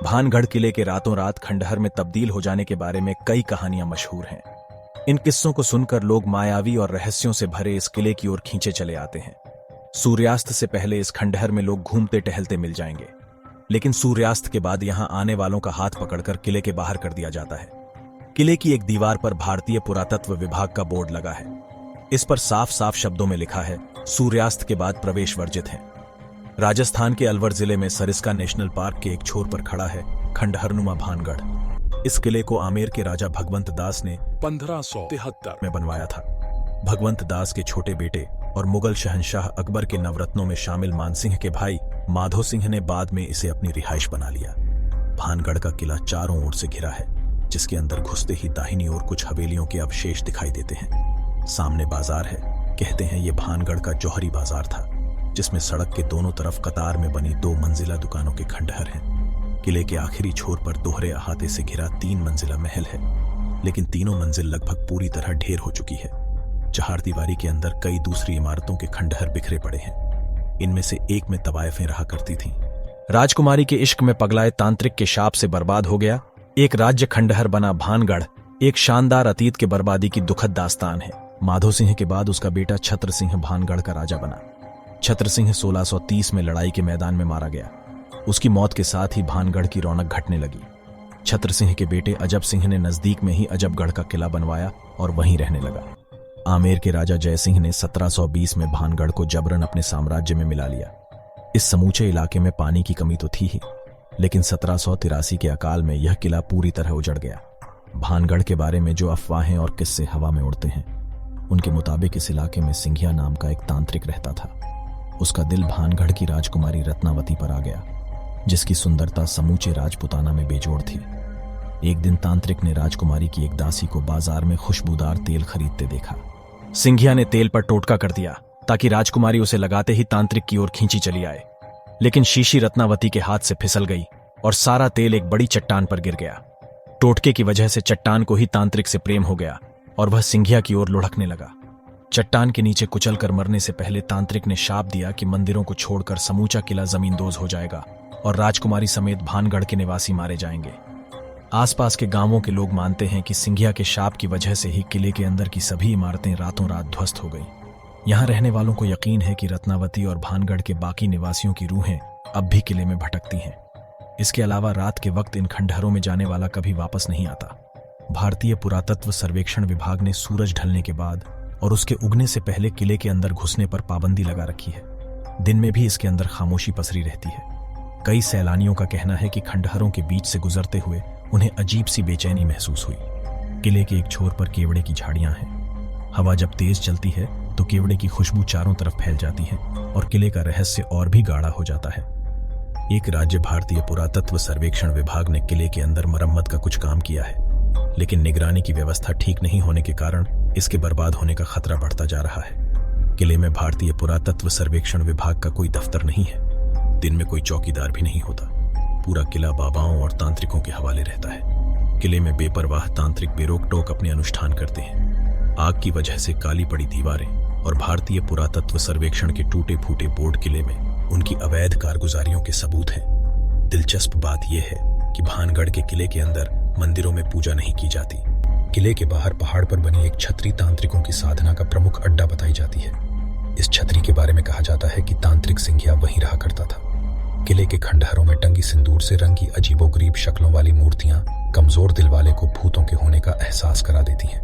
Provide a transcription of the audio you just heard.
भानगढ़ किले के रातों रात खंडहर में तब्दील हो जाने के बारे में कई कहानियां मशहूर हैं। इन किस्सों को सुनकर लोग मायावी और रहस्यों से भरे इस किले की ओर खींचे चले आते हैं। सूर्यास्त से पहले इस खंडहर में लोग घूमते टहलते मिल जाएंगे, लेकिन सूर्यास्त के बाद यहां आने वालों का हाथ पकड़कर किले के बाहर कर दिया जाता है। किले की एक दीवार पर भारतीय पुरातत्व विभाग का बोर्ड लगा है। इस पर साफ साफ शब्दों में लिखा है, सूर्यास्त के बाद प्रवेश वर्जित है। राजस्थान के अलवर जिले में सरिस्का नेशनल पार्क के एक छोर पर खड़ा है खंडहरनुमा भानगढ़। इस किले को आमेर के राजा भगवंत दास ने 1573 में बनवाया था। भगवंत दास के छोटे बेटे और मुगल शहंशाह अकबर के नवरत्नों में शामिल मानसिंह के भाई माधो सिंह ने बाद में इसे अपनी रिहाइश बना लिया। भानगढ़ का किला चारों ओर से घिरा है, जिसके अंदर घुसते ही दाहिनी ओर कुछ हवेलियों के अवशेष दिखाई देते हैं। सामने बाजार है। कहते हैं ये भानगढ़ का जौहरी बाजार था, जिसमें सड़क के दोनों तरफ कतार में बनी 2 मंजिला दुकानों के खंडहर हैं। किले के आखिरी छोर पर दोहरे अहाते से घिरा 3 मंजिला महल है, लेकिन तीनों मंजिल लगभग पूरी तरह ढेर हो चुकी है। चहारदीवारी के अंदर कई दूसरी इमारतों के खंडहर बिखरे पड़े हैं। इनमें से एक में तवायफें रहा करती थीं। राजकुमारी के इश्क में पगलाए तांत्रिक के शाप से बर्बाद हो गया एक राज्य खंडहर बना भानगढ़ एक शानदार अतीत के बर्बादी की दुखद दास्तान है। माधो सिंह के बाद उसका बेटा छत्र सिंह भानगढ़ का राजा बना। छत्र सिंह 1630 में लड़ाई के मैदान में मारा गया। उसकी मौत के साथ ही भानगढ़ की रौनक घटने लगी। छत्र सिंह के बेटे अजब सिंह ने नजदीक में ही अजबगढ़ का किला बनवाया और वहीं रहने लगा। आमेर के राजा जय सिंह ने 1720 में भानगढ़ को जबरन अपने साम्राज्य में मिला लिया। इस समूचे इलाके में पानी की कमी तो थी ही, लेकिन 1783 के अकाल में यह किला पूरी तरह उजड़ गया। भानगढ़ के बारे में जो अफवाहें और किस्से हवा में उड़ते हैं, उनके मुताबिक इस इलाके में सिंघिया नाम का एक तांत्रिक रहता था। उसका दिल भानगढ़ की राजकुमारी रत्नावती पर आ गया, जिसकी सुंदरता समूचे राजपुताना में बेजोड़ थी। एक दिन तांत्रिक ने राजकुमारी की एक दासी को बाजार में खुशबूदार तेल खरीदते देखा। सिंघिया ने तेल पर टोटका कर दिया ताकि राजकुमारी उसे लगाते ही तांत्रिक की ओर खींची चली आए, लेकिन शीशी रत्नावती के हाथ से फिसल गई और सारा तेल एक बड़ी चट्टान पर गिर गया। टोटके की वजह से चट्टान को ही तांत्रिक से प्रेम हो गया और वह सिंघिया की ओर लुढ़कने लगा। चट्टान के नीचे कुचलकर मरने से पहले तांत्रिक ने शाप दिया कि मंदिरों को छोड़कर समूचा किला जमींदोज हो जाएगा और राजकुमारी समेत भानगढ़ के निवासी मारे जाएंगे। आसपास के गांवों के लोग मानते हैं कि सिंघिया के शाप की वजह से ही किले के अंदर की सभी इमारतें रातों रात ध्वस्त हो गईं। यहां रहने वालों को यकीन है कि रत्नावती और भानगढ़ के बाकी निवासियों की रूहें अब भी किले में भटकती हैं। इसके अलावा रात के वक्त इन खंडहरों में जाने वाला कभी वापस नहीं आता। भारतीय पुरातत्व सर्वेक्षण विभाग ने सूरज ढलने के बाद और उसके उगने से पहले किले के अंदर घुसने पर पाबंदी लगा रखी है। दिन में भी इसके अंदर खामोशी पसरी रहती है। कई सैलानियों का कहना है कि खंडहरों के बीच से गुजरते हुए उन्हें अजीब सी बेचैनी महसूस हुई। किले के एक छोर पर केवड़े की झाड़ियां हैं। हवा जब तेज चलती है तो केवड़े की खुशबू चारों तरफ फैल जाती है और किले का रहस्य और भी गाढ़ा हो जाता है। एक राज्य भारतीय पुरातत्व सर्वेक्षण विभाग ने किले के अंदर मरम्मत का कुछ काम किया है, लेकिन निगरानी की व्यवस्था ठीक नहीं होने के कारण इसके बर्बाद होने का खतरा बढ़ता जा रहा है। किले में भारतीय पुरातत्व सर्वेक्षण विभाग का कोई दफ्तर नहीं है। दिन में कोई चौकीदार भी नहीं होता। पूरा किला बाबाओं और तांत्रिकों के हवाले रहता है। किले में बेपरवाह तांत्रिक बेरोक टोक अपने अनुष्ठान करते हैं। आग की वजह से काली पड़ी दीवारें और भारतीय पुरातत्व सर्वेक्षण के टूटे फूटे बोर्ड किले में उनकी अवैध कारगुजारियों के सबूत हैं। दिलचस्प बात यह है कि भानगढ़ के किले के अंदर मंदिरों में पूजा नहीं की जाती। किले के बाहर पहाड़ पर बनी एक छतरी तांत्रिकों की साधना का प्रमुख अड्डा बताई जाती है। इस छतरी के बारे में कहा जाता है कि तांत्रिक सिंघिया वहीं रहा करता था। किले के खंडहरों में टंगी सिंदूर से रंगी अजीबोगरीब शक्लों वाली मूर्तियां कमजोर दिल वाले को भूतों के होने का एहसास करा देती हैं।